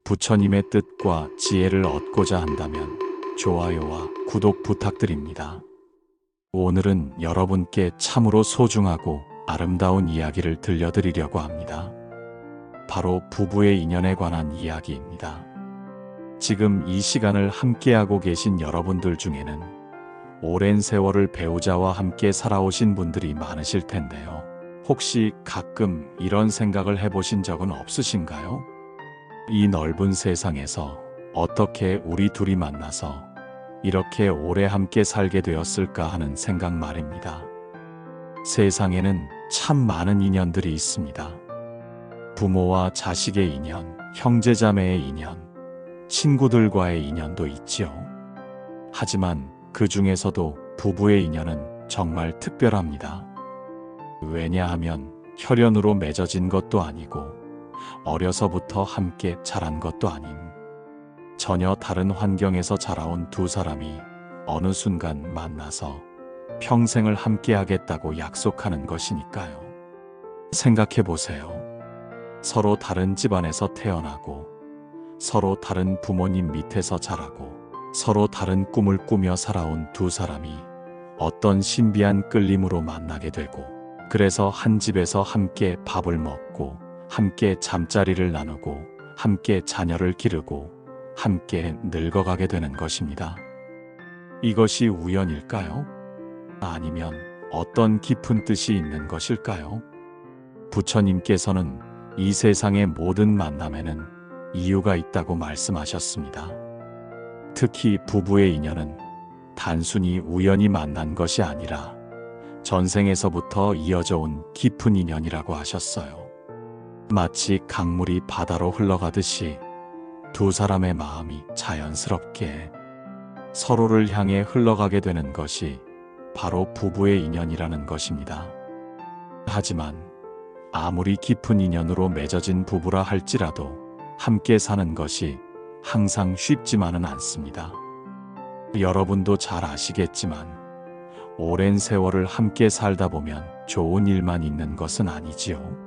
부처님의 뜻과 지혜를 얻고자 한다면 좋아요와 구독 부탁드립니다. 오늘은 여러분께 참으로 소중하고 아름다운 이야기를 들려드리려고 합니다. 바로 부부의 인연에 관한 이야기입니다. 지금 이 시간을 함께하고 계신 여러분들 중에는 오랜 세월을 배우자와 함께 살아오신 분들이 많으실 텐데요. 혹시 가끔 이런 생각을 해보신 적은 없으신가요? 이 넓은 세상에서 어떻게 우리 둘이 만나서 이렇게 오래 함께 살게 되었을까 하는 생각 말입니다. 세상에는 참 많은 인연들이 있습니다. 부모와 자식의 인연, 형제자매의 인연, 친구들과의 인연도 있지요. 하지만 그 중에서도 부부의 인연은 정말 특별합니다. 왜냐하면 혈연으로 맺어진 것도 아니고 어려서부터 함께 자란 것도 아닌 전혀 다른 환경에서 자라온 두 사람이 어느 순간 만나서 평생을 함께 하겠다고 약속하는 것이니까요. 생각해 보세요. 서로 다른 집안에서 태어나고 서로 다른 부모님 밑에서 자라고 서로 다른 꿈을 꾸며 살아온 두 사람이 어떤 신비한 끌림으로 만나게 되고 그래서 한 집에서 함께 밥을 먹고 함께 잠자리를 나누고 함께 자녀를 기르고 함께 늙어가게 되는 것입니다. 이것이 우연일까요? 아니면 어떤 깊은 뜻이 있는 것일까요? 부처님께서는 이 세상의 모든 만남에는 이유가 있다고 말씀하셨습니다. 특히 부부의 인연은 단순히 우연히 만난 것이 아니라 전생에서부터 이어져 온 깊은 인연이라고 하셨어요. 마치 강물이 바다로 흘러가듯이 두 사람의 마음이 자연스럽게 서로를 향해 흘러가게 되는 것이 바로 부부의 인연이라는 것입니다. 하지만 아무리 깊은 인연으로 맺어진 부부라 할지라도 함께 사는 것이 항상 쉽지만은 않습니다. 여러분도 잘 아시겠지만 오랜 세월을 함께 살다 보면 좋은 일만 있는 것은 아니지요.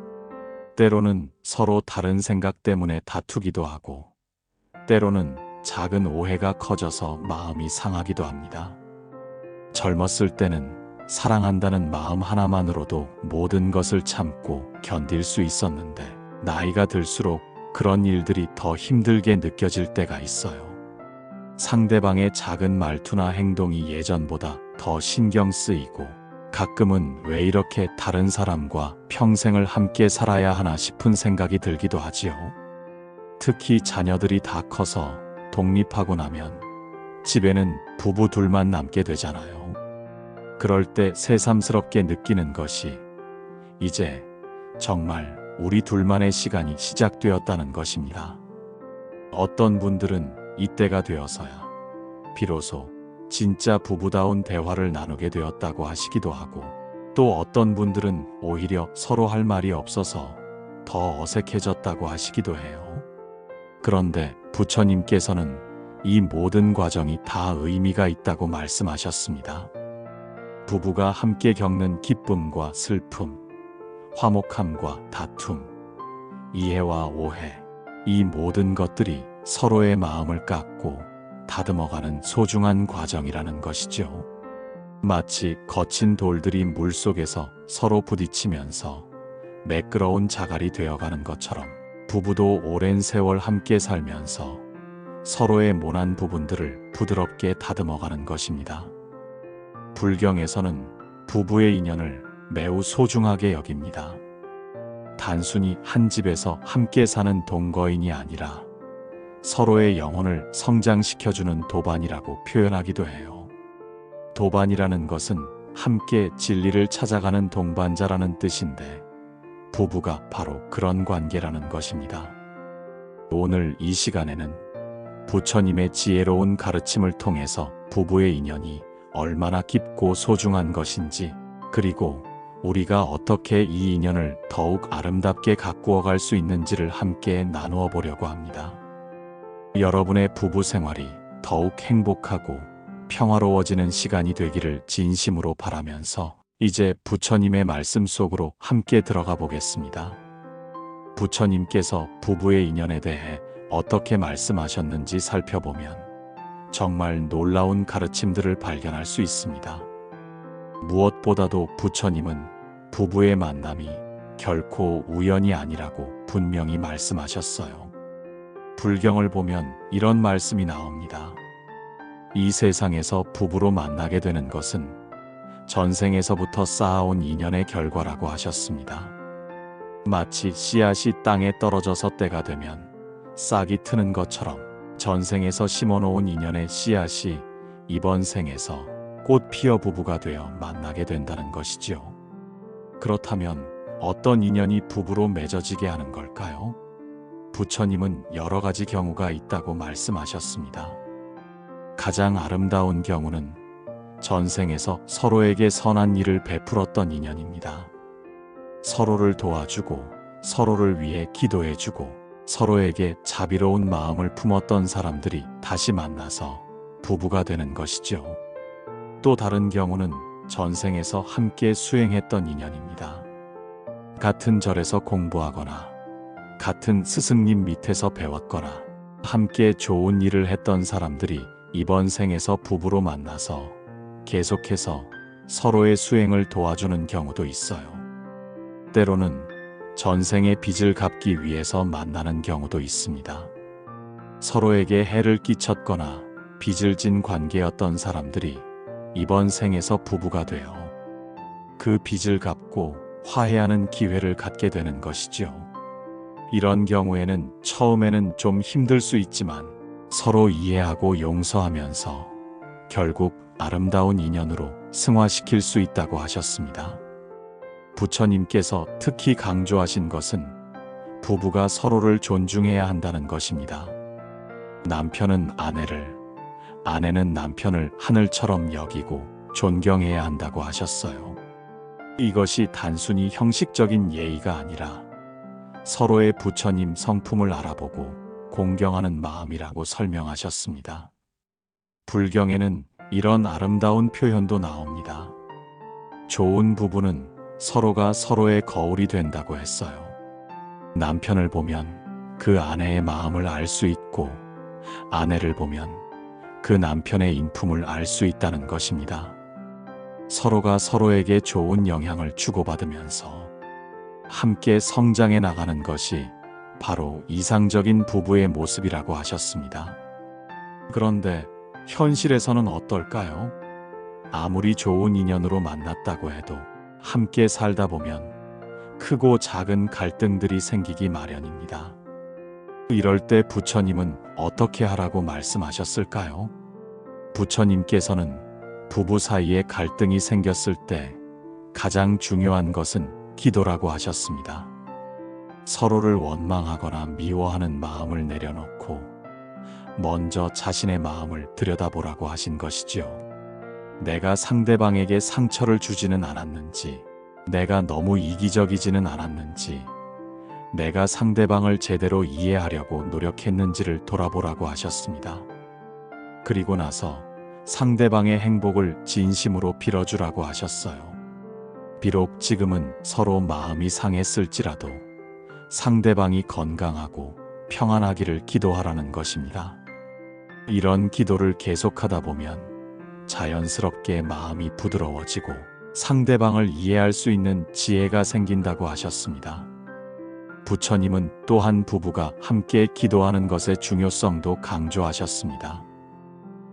때로는 서로 다른 생각 때문에 다투기도 하고 때로는 작은 오해가 커져서 마음이 상하기도 합니다. 젊었을 때는 사랑한다는 마음 하나만으로도 모든 것을 참고 견딜 수 있었는데 나이가 들수록 그런 일들이 더 힘들게 느껴질 때가 있어요. 상대방의 작은 말투나 행동이 예전보다 더 신경 쓰이고 가끔은 왜 이렇게 다른 사람과 평생을 함께 살아야 하나 싶은 생각이 들기도 하지요. 특히 자녀들이 다 커서 독립하고 나면 집에는 부부 둘만 남게 되잖아요. 그럴 때 새삼스럽게 느끼는 것이 이제 정말 우리 둘만의 시간이 시작되었다는 것입니다. 어떤 분들은 이때가 되어서야 비로소 진짜 부부다운 대화를 나누게 되었다고 하시기도 하고 또 어떤 분들은 오히려 서로 할 말이 없어서 더 어색해졌다고 하시기도 해요. 그런데 부처님께서는 이 모든 과정이 다 의미가 있다고 말씀하셨습니다. 부부가 함께 겪는 기쁨과 슬픔, 화목함과 다툼, 이해와 오해, 이 모든 것들이 서로의 마음을 깎고 다듬어가는 소중한 과정이라는 것이죠. 마치 거친 돌들이 물속에서 서로 부딪히면서 매끄러운 자갈이 되어가는 것처럼 부부도 오랜 세월 함께 살면서 서로의 모난 부분들을 부드럽게 다듬어가는 것입니다. 불경에서는 부부의 인연을 매우 소중하게 여깁니다. 단순히 한 집에서 함께 사는 동거인이 아니라 서로의 영혼을 성장시켜주는 도반이라고 표현하기도 해요. 도반이라는 것은 함께 진리를 찾아가는 동반자라는 뜻인데 부부가 바로 그런 관계라는 것입니다. 오늘 이 시간에는 부처님의 지혜로운 가르침을 통해서 부부의 인연이 얼마나 깊고 소중한 것인지 그리고 우리가 어떻게 이 인연을 더욱 아름답게 가꾸어 갈 수 있는지를 함께 나누어 보려고 합니다. 여러분의 부부 생활이 더욱 행복하고 평화로워지는 시간이 되기를 진심으로 바라면서 이제 부처님의 말씀 속으로 함께 들어가 보겠습니다. 부처님께서 부부의 인연에 대해 어떻게 말씀하셨는지 살펴보면 정말 놀라운 가르침들을 발견할 수 있습니다. 무엇보다도 부처님은 부부의 만남이 결코 우연이 아니라고 분명히 말씀하셨어요. 불경을 보면 이런 말씀이 나옵니다. 이 세상에서 부부로 만나게 되는 것은 전생에서부터 쌓아온 인연의 결과라고 하셨습니다. 마치 씨앗이 땅에 떨어져서 때가 되면 싹이 트는 것처럼 전생에서 심어놓은 인연의 씨앗이 이번 생에서 꽃 피어 부부가 되어 만나게 된다는 것이지요. 그렇다면 어떤 인연이 부부로 맺어지게 하는 걸까요? 부처님은 여러 가지 경우가 있다고 말씀하셨습니다. 가장 아름다운 경우는 전생에서 서로에게 선한 일을 베풀었던 인연입니다. 서로를 도와주고 서로를 위해 기도해주고 서로에게 자비로운 마음을 품었던 사람들이 다시 만나서 부부가 되는 것이죠. 또 다른 경우는 전생에서 함께 수행했던 인연입니다. 같은 절에서 공부하거나 같은 스승님 밑에서 배웠거나 함께 좋은 일을 했던 사람들이 이번 생에서 부부로 만나서 계속해서 서로의 수행을 도와주는 경우도 있어요. 때로는 전생의 빚을 갚기 위해서 만나는 경우도 있습니다. 서로에게 해를 끼쳤거나 빚을 진 관계였던 사람들이 이번 생에서 부부가 되어 그 빚을 갚고 화해하는 기회를 갖게 되는 것이죠. 이런 경우에는 처음에는 좀 힘들 수 있지만 서로 이해하고 용서하면서 결국 아름다운 인연으로 승화시킬 수 있다고 하셨습니다. 부처님께서 특히 강조하신 것은 부부가 서로를 존중해야 한다는 것입니다. 남편은 아내를, 아내는 남편을 하늘처럼 여기고 존경해야 한다고 하셨어요. 이것이 단순히 형식적인 예의가 아니라 서로의 부처님 성품을 알아보고 공경하는 마음이라고 설명하셨습니다. 불경에는 이런 아름다운 표현도 나옵니다. 좋은 부부는 서로가 서로의 거울이 된다고 했어요. 남편을 보면 그 아내의 마음을 알 수 있고 아내를 보면 그 남편의 인품을 알 수 있다는 것입니다. 서로가 서로에게 좋은 영향을 주고받으면서 함께 성장해 나가는 것이 바로 이상적인 부부의 모습이라고 하셨습니다. 그런데 현실에서는 어떨까요? 아무리 좋은 인연으로 만났다고 해도 함께 살다 보면 크고 작은 갈등들이 생기기 마련입니다. 이럴 때 부처님은 어떻게 하라고 말씀하셨을까요? 부처님께서는 부부 사이에 갈등이 생겼을 때 가장 중요한 것은 기도라고 하셨습니다. 서로를 원망하거나 미워하는 마음을 내려놓고 먼저 자신의 마음을 들여다보라고 하신 것이지요. 내가 상대방에게 상처를 주지는 않았는지, 내가 너무 이기적이지는 않았는지, 내가 상대방을 제대로 이해하려고 노력했는지를 돌아보라고 하셨습니다. 그리고 나서 상대방의 행복을 진심으로 빌어주라고 하셨어요. 비록 지금은 서로 마음이 상했을지라도 상대방이 건강하고 평안하기를 기도하라는 것입니다. 이런 기도를 계속하다 보면 자연스럽게 마음이 부드러워지고 상대방을 이해할 수 있는 지혜가 생긴다고 하셨습니다. 부처님은 또한 부부가 함께 기도하는 것의 중요성도 강조하셨습니다.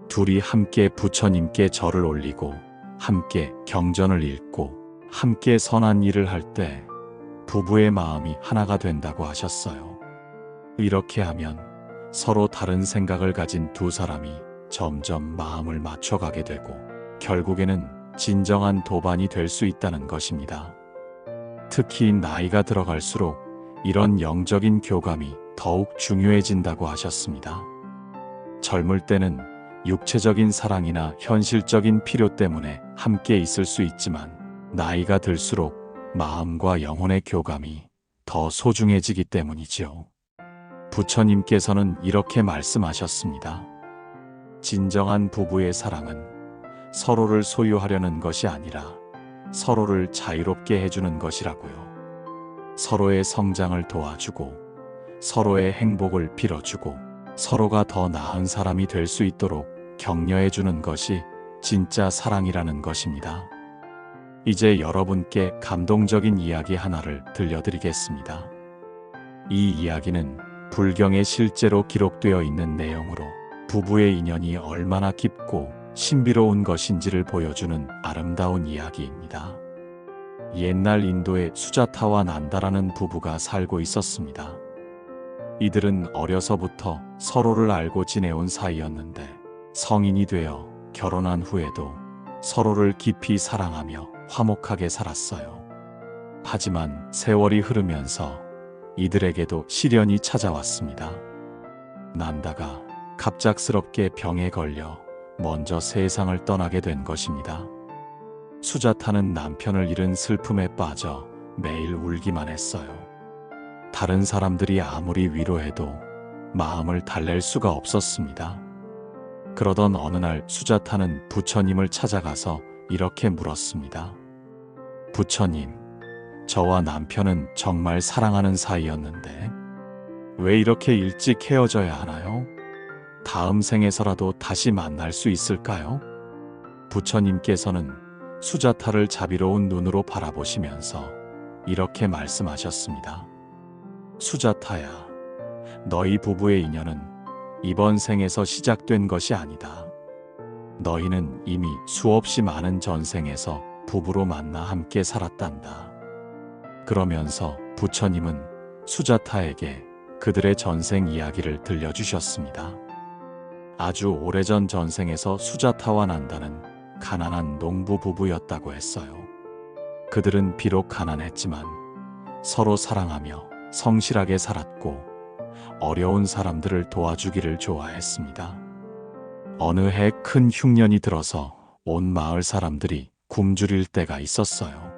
둘이 함께 부처님께 절을 올리고 함께 경전을 읽고 함께 선한 일을 할 때 부부의 마음이 하나가 된다고 하셨어요. 이렇게 하면 서로 다른 생각을 가진 두 사람이 점점 마음을 맞춰가게 되고 결국에는 진정한 도반이 될 수 있다는 것입니다. 특히 나이가 들어갈수록 이런 영적인 교감이 더욱 중요해진다고 하셨습니다. 젊을 때는 육체적인 사랑이나 현실적인 필요 때문에 함께 있을 수 있지만 나이가 들수록 마음과 영혼의 교감이 더 소중해지기 때문이지요. 부처님께서는 이렇게 말씀하셨습니다. 진정한 부부의 사랑은 서로를 소유하려는 것이 아니라 서로를 자유롭게 해주는 것이라고요. 서로의 성장을 도와주고 서로의 행복을 빌어주고 서로가 더 나은 사람이 될 수 있도록 격려해주는 것이 진짜 사랑이라는 것입니다. 이제 여러분께 감동적인 이야기 하나를 들려드리겠습니다. 이 이야기는 불경에 실제로 기록되어 있는 내용으로 부부의 인연이 얼마나 깊고 신비로운 것인지를 보여주는 아름다운 이야기입니다. 옛날 인도에 수자타와 난다라는 부부가 살고 있었습니다. 이들은 어려서부터 서로를 알고 지내온 사이였는데 성인이 되어 결혼한 후에도 서로를 깊이 사랑하며 화목하게 살았어요. 하지만 세월이 흐르면서 이들에게도 시련이 찾아왔습니다. 난다가 갑작스럽게 병에 걸려 먼저 세상을 떠나게 된 것입니다. 수자타는 남편을 잃은 슬픔에 빠져 매일 울기만 했어요. 다른 사람들이 아무리 위로해도 마음을 달랠 수가 없었습니다. 그러던 어느 날 수자타는 부처님을 찾아가서 이렇게 물었습니다. 부처님, 저와 남편은 정말 사랑하는 사이였는데 왜 이렇게 일찍 헤어져야 하나요? 다음 생에서라도 다시 만날 수 있을까요? 부처님께서는 수자타를 자비로운 눈으로 바라보시면서 이렇게 말씀하셨습니다. 수자타야, 너희 부부의 인연은 이번 생에서 시작된 것이 아니다. 너희는 이미 수없이 많은 전생에서 부부로 만나 함께 살았단다. 그러면서 부처님은 수자타에게 그들의 전생 이야기를 들려주셨습니다. 아주 오래전 전생에서 수자타와 난다는 가난한 농부 부부였다고 했어요. 그들은 비록 가난했지만 서로 사랑하며 성실하게 살았고 어려운 사람들을 도와주기를 좋아했습니다. 어느 해 큰 흉년이 들어서 온 마을 사람들이 굶주릴 때가 있었어요.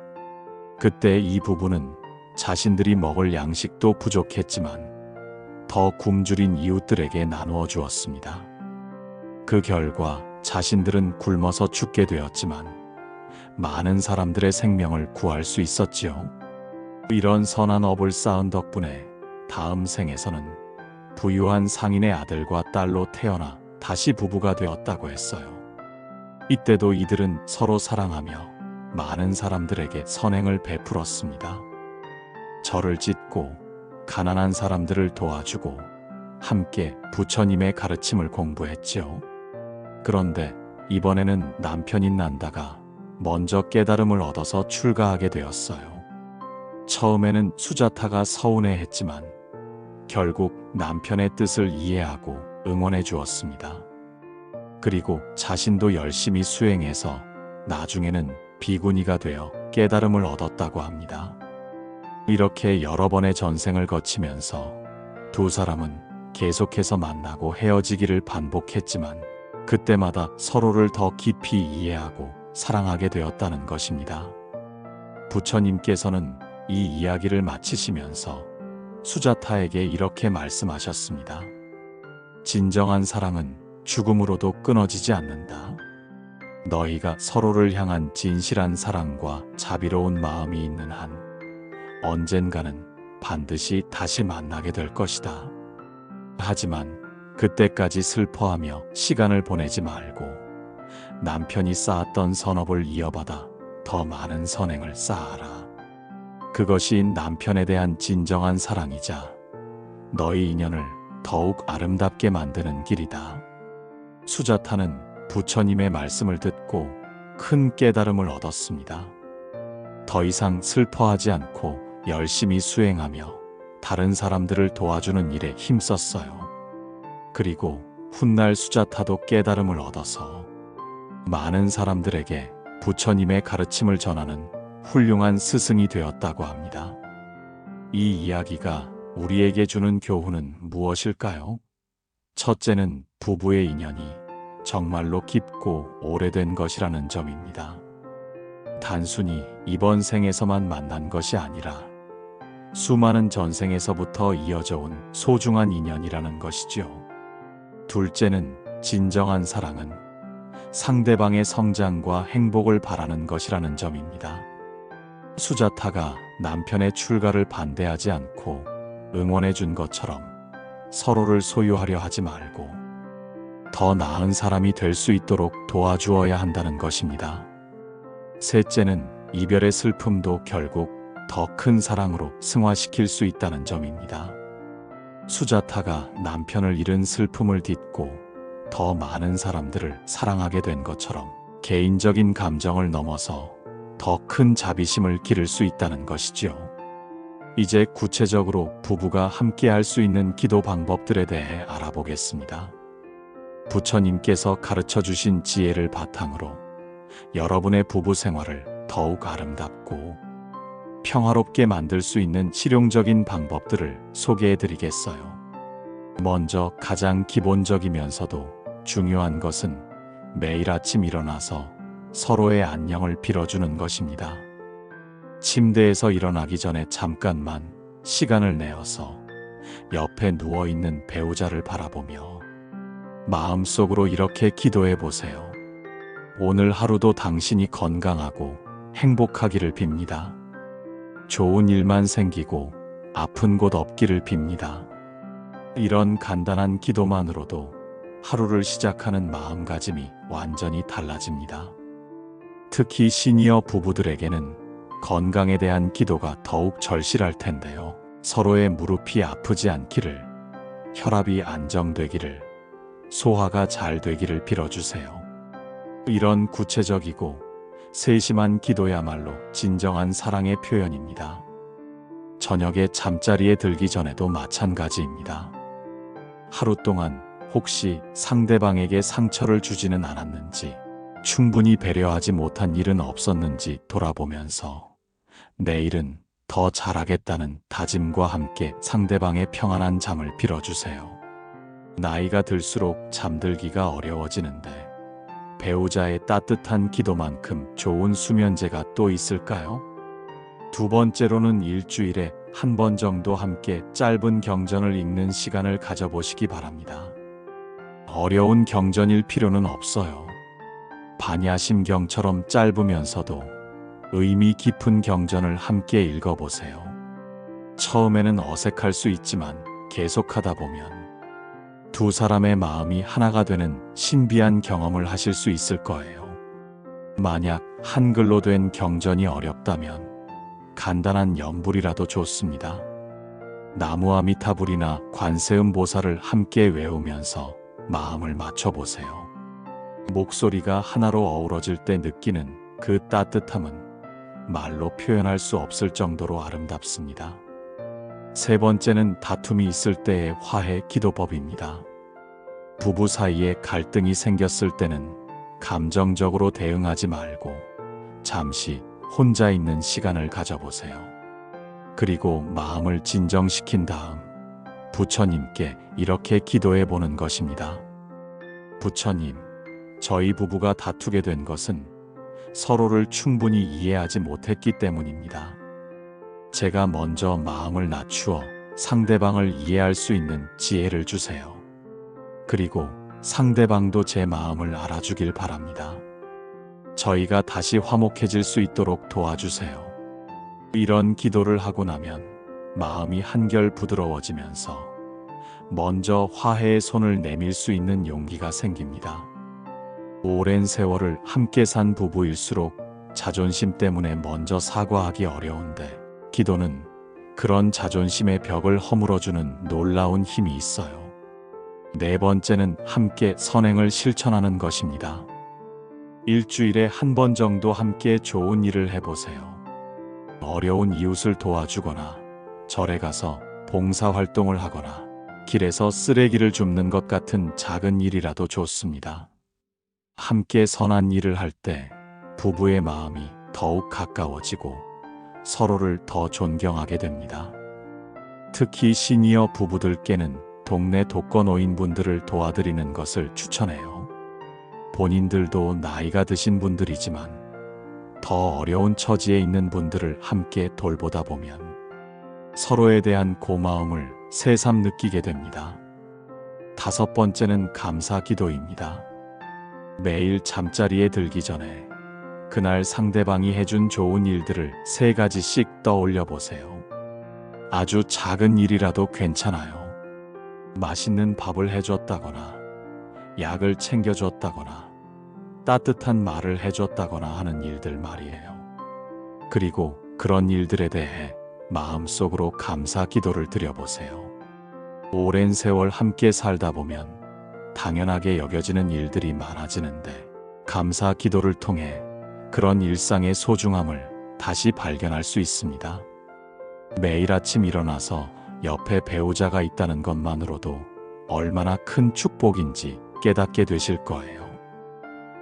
그때 이 부부는 자신들이 먹을 양식도 부족했지만 더 굶주린 이웃들에게 나누어 주었습니다. 그 결과 자신들은 굶어서 죽게 되었지만 많은 사람들의 생명을 구할 수 있었지요. 이런 선한 업을 쌓은 덕분에 다음 생에서는 부유한 상인의 아들과 딸로 태어나 다시 부부가 되었다고 했어요. 이때도 이들은 서로 사랑하며 많은 사람들에게 선행을 베풀었습니다. 절을 짓고 가난한 사람들을 도와주고 함께 부처님의 가르침을 공부했지요. 그런데 이번에는 남편인 난다가 먼저 깨달음을 얻어서 출가하게 되었어요. 처음에는 수자타가 서운해했지만 결국 남편의 뜻을 이해하고 응원해 주었습니다. 그리고 자신도 열심히 수행해서 나중에는 비구니가 되어 깨달음을 얻었다고 합니다. 이렇게 여러 번의 전생을 거치면서 두 사람은 계속해서 만나고 헤어지기를 반복했지만 그때마다 서로를 더 깊이 이해하고 사랑하게 되었다는 것입니다. 부처님께서는 이 이야기를 마치시면서 수자타에게 이렇게 말씀하셨습니다. 진정한 사랑은 죽음으로도 끊어지지 않는다. 너희가 서로를 향한 진실한 사랑과 자비로운 마음이 있는 한 언젠가는 반드시 다시 만나게 될 것이다. 하지만 그때까지 슬퍼하며 시간을 보내지 말고 남편이 쌓았던 선업을 이어받아 더 많은 선행을 쌓아라. 그것이 남편에 대한 진정한 사랑이자 너희 인연을 더욱 아름답게 만드는 길이다. 수자타는 부처님의 말씀을 듣고 큰 깨달음을 얻었습니다. 더 이상 슬퍼하지 않고 열심히 수행하며 다른 사람들을 도와주는 일에 힘썼어요. 그리고 훗날 수자타도 깨달음을 얻어서 많은 사람들에게 부처님의 가르침을 전하는 훌륭한 스승이 되었다고 합니다. 이 이야기가 우리에게 주는 교훈은 무엇일까요? 첫째는 부부의 인연이 정말로 깊고 오래된 것이라는 점입니다. 단순히 이번 생에서만 만난 것이 아니라 수많은 전생에서부터 이어져 온 소중한 인연이라는 것이지요. 둘째는 진정한 사랑은 상대방의 성장과 행복을 바라는 것이라는 점입니다. 수자타가 남편의 출가를 반대하지 않고 응원해 준 것처럼 서로를 소유하려 하지 말고 더 나은 사람이 될 수 있도록 도와주어야 한다는 것입니다. 셋째는 이별의 슬픔도 결국 더 큰 사랑으로 승화시킬 수 있다는 점입니다. 수자타가 남편을 잃은 슬픔을 딛고 더 많은 사람들을 사랑하게 된 것처럼 개인적인 감정을 넘어서 더 큰 자비심을 기를 수 있다는 것이지요. 이제 구체적으로 부부가 함께 할 수 있는 기도 방법들에 대해 알아보겠습니다. 부처님께서 가르쳐 주신 지혜를 바탕으로 여러분의 부부 생활을 더욱 아름답고 평화롭게 만들 수 있는 실용적인 방법들을 소개해 드리겠어요. 먼저 가장 기본적이면서도 중요한 것은 매일 아침 일어나서 서로의 안녕을 빌어주는 것입니다. 침대에서 일어나기 전에 잠깐만 시간을 내어서 옆에 누워있는 배우자를 바라보며 마음속으로 이렇게 기도해 보세요. 오늘 하루도 당신이 건강하고 행복하기를 빕니다. 좋은 일만 생기고 아픈 곳 없기를 빕니다. 이런 간단한 기도만으로도 하루를 시작하는 마음가짐이 완전히 달라집니다. 특히 시니어 부부들에게는 건강에 대한 기도가 더욱 절실할 텐데요. 서로의 무릎이 아프지 않기를, 혈압이 안정되기를, 소화가 잘 되기를 빌어주세요. 이런 구체적이고 세심한 기도야말로 진정한 사랑의 표현입니다. 저녁에 잠자리에 들기 전에도 마찬가지입니다. 하루 동안 혹시 상대방에게 상처를 주지는 않았는지, 충분히 배려하지 못한 일은 없었는지 돌아보면서 내일은 더 잘하겠다는 다짐과 함께 상대방의 평안한 잠을 빌어주세요. 나이가 들수록 잠들기가 어려워지는데 배우자의 따뜻한 기도만큼 좋은 수면제가 또 있을까요? 두 번째로는 일주일에 한 번 정도 함께 짧은 경전을 읽는 시간을 가져보시기 바랍니다. 어려운 경전일 필요는 없어요. 반야심경처럼 짧으면서도 의미 깊은 경전을 함께 읽어보세요. 처음에는 어색할 수 있지만 계속하다 보면 두 사람의 마음이 하나가 되는 신비한 경험을 하실 수 있을 거예요. 만약 한글로 된 경전이 어렵다면 간단한 연불이라도 좋습니다. 나무아미타불이나 관세음보살을 함께 외우면서 마음을 맞춰보세요. 목소리가 하나로 어우러질 때 느끼는 그 따뜻함은 말로 표현할 수 없을 정도로 아름답습니다. 세 번째는 다툼이 있을 때의 화해 기도법입니다. 부부 사이에 갈등이 생겼을 때는 감정적으로 대응하지 말고 잠시 혼자 있는 시간을 가져보세요. 그리고 마음을 진정시킨 다음 부처님께 이렇게 기도해 보는 것입니다. 부처님, 저희 부부가 다투게 된 것은 서로를 충분히 이해하지 못했기 때문입니다. 제가 먼저 마음을 낮추어 상대방을 이해할 수 있는 지혜를 주세요. 그리고 상대방도 제 마음을 알아주길 바랍니다. 저희가 다시 화목해질 수 있도록 도와주세요. 이런 기도를 하고 나면 마음이 한결 부드러워지면서 먼저 화해의 손을 내밀 수 있는 용기가 생깁니다. 오랜 세월을 함께 산 부부일수록 자존심 때문에 먼저 사과하기 어려운데 기도는 그런 자존심의 벽을 허물어주는 놀라운 힘이 있어요. 네 번째는 함께 선행을 실천하는 것입니다. 일주일에 한 번 정도 함께 좋은 일을 해보세요. 어려운 이웃을 도와주거나 절에 가서 봉사활동을 하거나 길에서 쓰레기를 줍는 것 같은 작은 일이라도 좋습니다. 함께 선한 일을 할 때 부부의 마음이 더욱 가까워지고 서로를 더 존경하게 됩니다. 특히 시니어 부부들께는 동네 독거노인분들을 도와드리는 것을 추천해요. 본인들도 나이가 드신 분들이지만 더 어려운 처지에 있는 분들을 함께 돌보다 보면 서로에 대한 고마움을 새삼 느끼게 됩니다. 다섯 번째는 감사 기도입니다. 매일 잠자리에 들기 전에 그날 상대방이 해준 좋은 일들을 3가지씩 떠올려 보세요. 아주 작은 일이라도 괜찮아요. 맛있는 밥을 해줬다거나, 약을 챙겨줬다거나, 따뜻한 말을 해줬다거나 하는 일들 말이에요. 그리고 그런 일들에 대해 마음속으로 감사 기도를 드려보세요. 오랜 세월 함께 살다 보면 당연하게 여겨지는 일들이 많아지는데, 감사 기도를 통해 그런 일상의 소중함을 다시 발견할 수 있습니다. 매일 아침 일어나서 옆에 배우자가 있다는 것만으로도 얼마나 큰 축복인지 깨닫게 되실 거예요.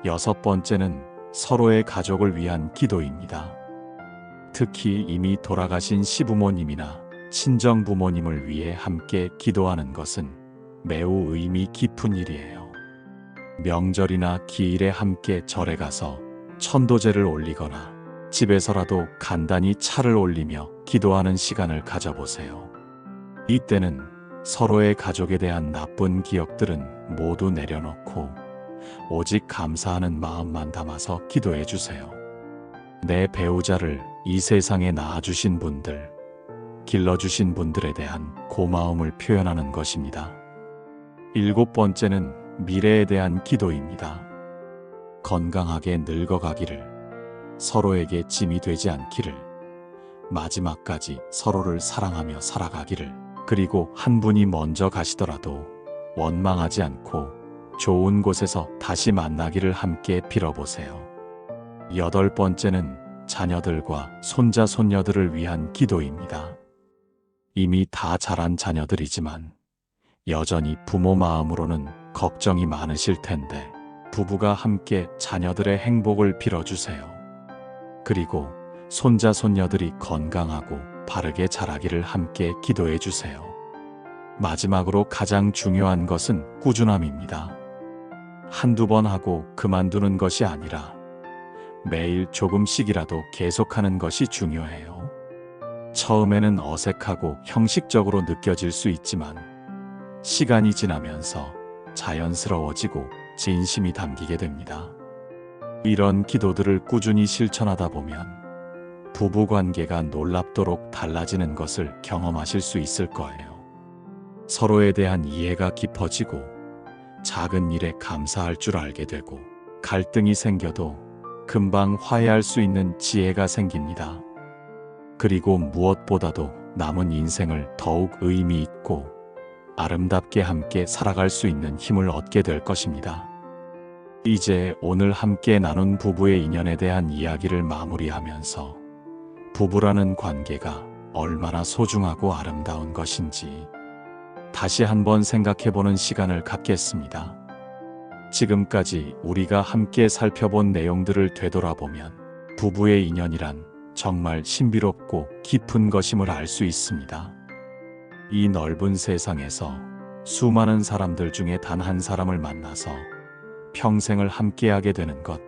6번째는 서로의 가족을 위한 기도입니다. 특히 이미 돌아가신 시부모님이나 친정부모님을 위해 함께 기도하는 것은 매우 의미 깊은 일이에요. 명절이나 기일에 함께 절에 가서 천도제를 올리거나 집에서라도 간단히 차를 올리며 기도하는 시간을 가져보세요. 이때는 서로의 가족에 대한 나쁜 기억들은 모두 내려놓고 오직 감사하는 마음만 담아서 기도해 주세요. 내 배우자를 이 세상에 낳아주신 분들, 길러주신 분들에 대한 고마움을 표현하는 것입니다. 7번째는 미래에 대한 기도입니다. 건강하게 늙어가기를, 서로에게 짐이 되지 않기를, 마지막까지 서로를 사랑하며 살아가기를, 그리고 한 분이 먼저 가시더라도 원망하지 않고 좋은 곳에서 다시 만나기를 함께 빌어보세요. 8번째는 자녀들과 손자, 손녀들을 위한 기도입니다. 이미 다 자란 자녀들이지만 여전히 부모 마음으로는 걱정이 많으실 텐데, 부부가 함께 자녀들의 행복을 빌어주세요. 그리고 손자, 손녀들이 건강하고 바르게 자라기를 함께 기도해 주세요. 마지막으로 가장 중요한 것은 꾸준함입니다. 한두 번 하고 그만두는 것이 아니라 매일 조금씩이라도 계속하는 것이 중요해요. 처음에는 어색하고 형식적으로 느껴질 수 있지만 시간이 지나면서 자연스러워지고 진심이 담기게 됩니다. 이런 기도들을 꾸준히 실천하다 보면 부부 관계가 놀랍도록 달라지는 것을 경험하실 수 있을 거예요. 서로에 대한 이해가 깊어지고 작은 일에 감사할 줄 알게 되고, 갈등이 생겨도 금방 화해할 수 있는 지혜가 생깁니다. 그리고 무엇보다도 남은 인생을 더욱 의미 있고 아름답게 함께 살아갈 수 있는 힘을 얻게 될 것입니다. 이제 오늘 함께 나눈 부부의 인연에 대한 이야기를 마무리하면서 부부라는 관계가 얼마나 소중하고 아름다운 것인지 다시 한번 생각해보는 시간을 갖겠습니다. 지금까지 우리가 함께 살펴본 내용들을 되돌아보면 부부의 인연이란 정말 신비롭고 깊은 것임을 알 수 있습니다. 이 넓은 세상에서 수많은 사람들 중에 단 한 사람을 만나서 평생을 함께하게 되는 것,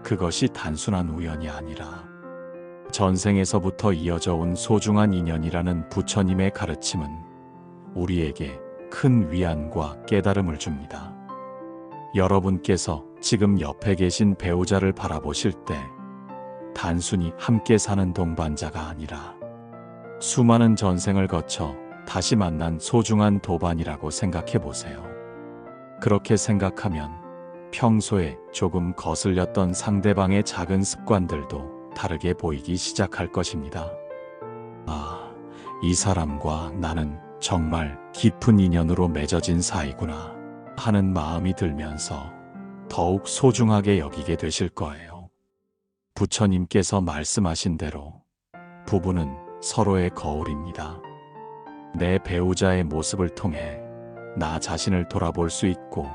그것이 단순한 우연이 아니라 전생에서부터 이어져 온 소중한 인연이라는 부처님의 가르침은 우리에게 큰 위안과 깨달음을 줍니다. 여러분께서 지금 옆에 계신 배우자를 바라보실 때 단순히 함께 사는 동반자가 아니라 수많은 전생을 거쳐 다시 만난 소중한 도반이라고 생각해 보세요. 그렇게 생각하면 평소에 조금 거슬렸던 상대방의 작은 습관들도 다르게 보이기 시작할 것입니다. 아, 이 사람과 나는 정말 깊은 인연으로 맺어진 사이구나 하는 마음이 들면서 더욱 소중하게 여기게 되실 거예요. 부처님께서 말씀하신 대로 부부는 서로의 거울입니다. 내 배우자의 모습을 통해 나 자신을 돌아볼 수 있고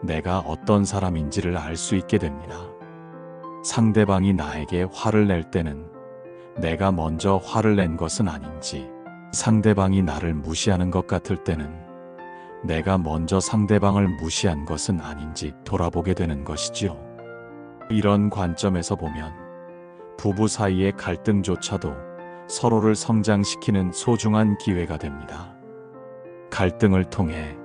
내가 어떤 사람인지를 알 수 있게 됩니다. 상대방이 나에게 화를 낼 때는 내가 먼저 화를 낸 것은 아닌지, 상대방이 나를 무시하는 것 같을 때는 내가 먼저 상대방을 무시한 것은 아닌지 돌아보게 되는 것이지요. 이런 관점에서 보면 부부 사이의 갈등조차도 서로를 성장시키는 소중한 기회가 됩니다. 갈등을 통해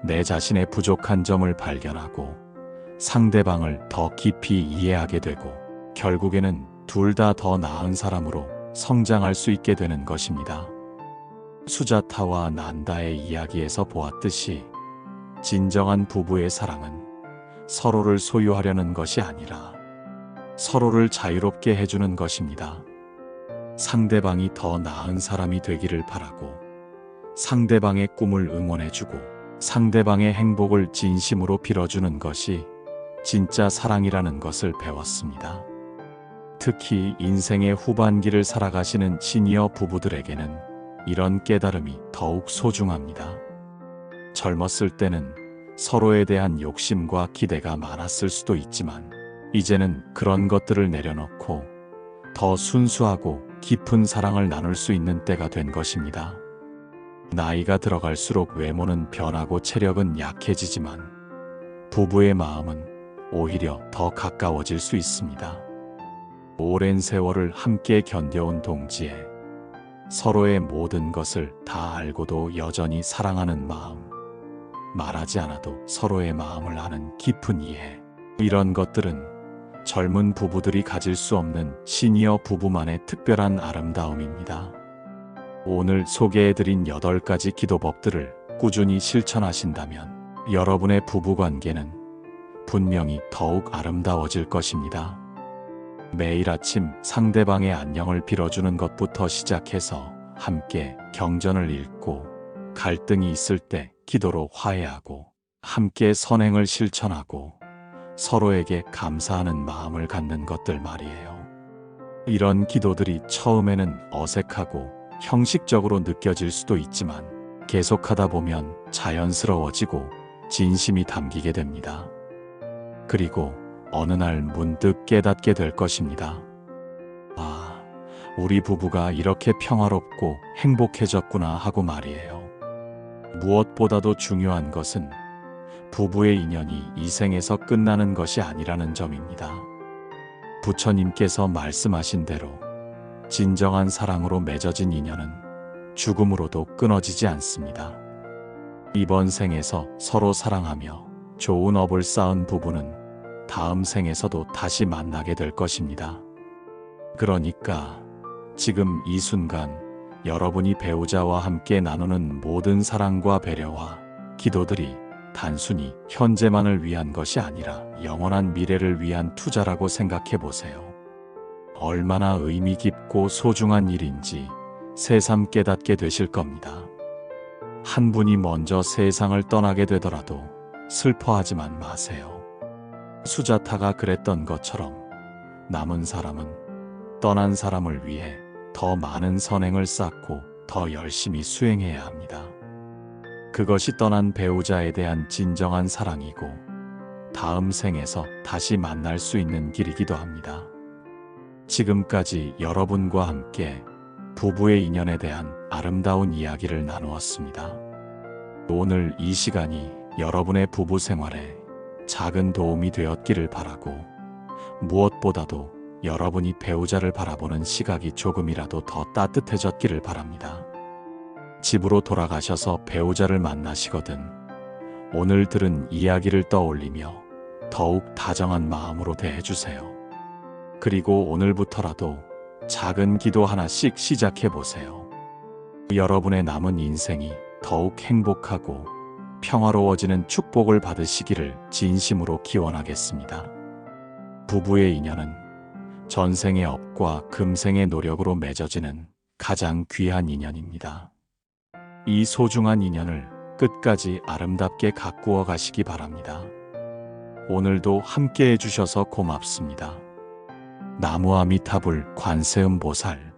내 자신의 부족한 점을 발견하고 상대방을 더 깊이 이해하게 되고 결국에는 둘 다 더 나은 사람으로 성장할 수 있게 되는 것입니다. 수자타와 난다의 이야기에서 보았듯이 진정한 부부의 사랑은 서로를 소유하려는 것이 아니라 서로를 자유롭게 해주는 것입니다. 상대방이 더 나은 사람이 되기를 바라고 상대방의 꿈을 응원해주고 상대방의 행복을 진심으로 빌어주는 것이 진짜 사랑이라는 것을 배웠습니다. 특히 인생의 후반기를 살아가시는 시니어 부부들에게는 이런 깨달음이 더욱 소중합니다. 젊었을 때는 서로에 대한 욕심과 기대가 많았을 수도 있지만 이제는 그런 것들을 내려놓고 더 순수하고 깊은 사랑을 나눌 수 있는 때가 된 것입니다. 나이가 들어갈수록 외모는 변하고 체력은 약해지지만 부부의 마음은 오히려 더 가까워질 수 있습니다. 오랜 세월을 함께 견뎌온 동지에 서로의 모든 것을 다 알고도 여전히 사랑하는 마음, 말하지 않아도 서로의 마음을 아는 깊은 이해, 이런 것들은 젊은 부부들이 가질 수 없는 시니어 부부만의 특별한 아름다움입니다. 오늘 소개해드린 8가지 기도법들을 꾸준히 실천하신다면 여러분의 부부관계는 분명히 더욱 아름다워질 것입니다. 매일 아침 상대방의 안녕을 빌어주는 것부터 시작해서 함께 경전을 읽고 갈등이 있을 때 기도로 화해하고 함께 선행을 실천하고 서로에게 감사하는 마음을 갖는 것들 말이에요. 이런 기도들이 처음에는 어색하고 형식적으로 느껴질 수도 있지만 계속하다 보면 자연스러워지고 진심이 담기게 됩니다. 그리고 어느 날 문득 깨닫게 될 것입니다. 아, 우리 부부가 이렇게 평화롭고 행복해졌구나 하고 말이에요. 무엇보다도 중요한 것은 부부의 인연이 이 생에서 끝나는 것이 아니라는 점입니다. 부처님께서 말씀하신 대로 진정한 사랑으로 맺어진 인연은 죽음으로도 끊어지지 않습니다. 이번 생에서 서로 사랑하며 좋은 업을 쌓은 부부는 다음 생에서도 다시 만나게 될 것입니다. 그러니까 지금 이 순간 여러분이 배우자와 함께 나누는 모든 사랑과 배려와 기도들이 단순히 현재만을 위한 것이 아니라 영원한 미래를 위한 투자라고 생각해 보세요. 얼마나 의미 깊고 소중한 일인지 새삼 깨닫게 되실 겁니다. 한 분이 먼저 세상을 떠나게 되더라도 슬퍼하지만 마세요. 수자타가 그랬던 것처럼 남은 사람은 떠난 사람을 위해 더 많은 선행을 쌓고 더 열심히 수행해야 합니다. 그것이 떠난 배우자에 대한 진정한 사랑이고 다음 생에서 다시 만날 수 있는 길이기도 합니다. 지금까지 여러분과 함께 부부의 인연에 대한 아름다운 이야기를 나누었습니다. 오늘 이 시간이 여러분의 부부 생활에 작은 도움이 되었기를 바라고 무엇보다도 여러분이 배우자를 바라보는 시각이 조금이라도 더 따뜻해졌기를 바랍니다. 집으로 돌아가셔서 배우자를 만나시거든 오늘 들은 이야기를 떠올리며 더욱 다정한 마음으로 대해주세요. 그리고 오늘부터라도 작은 기도 하나씩 시작해보세요. 여러분의 남은 인생이 더욱 행복하고 평화로워지는 축복을 받으시기를 진심으로 기원하겠습니다. 부부의 인연은 전생의 업과 금생의 노력으로 맺어지는 가장 귀한 인연입니다. 이 소중한 인연을 끝까지 아름답게 가꾸어 가시기 바랍니다. 오늘도 함께 해주셔서 고맙습니다. 나무아미타불 관세음보살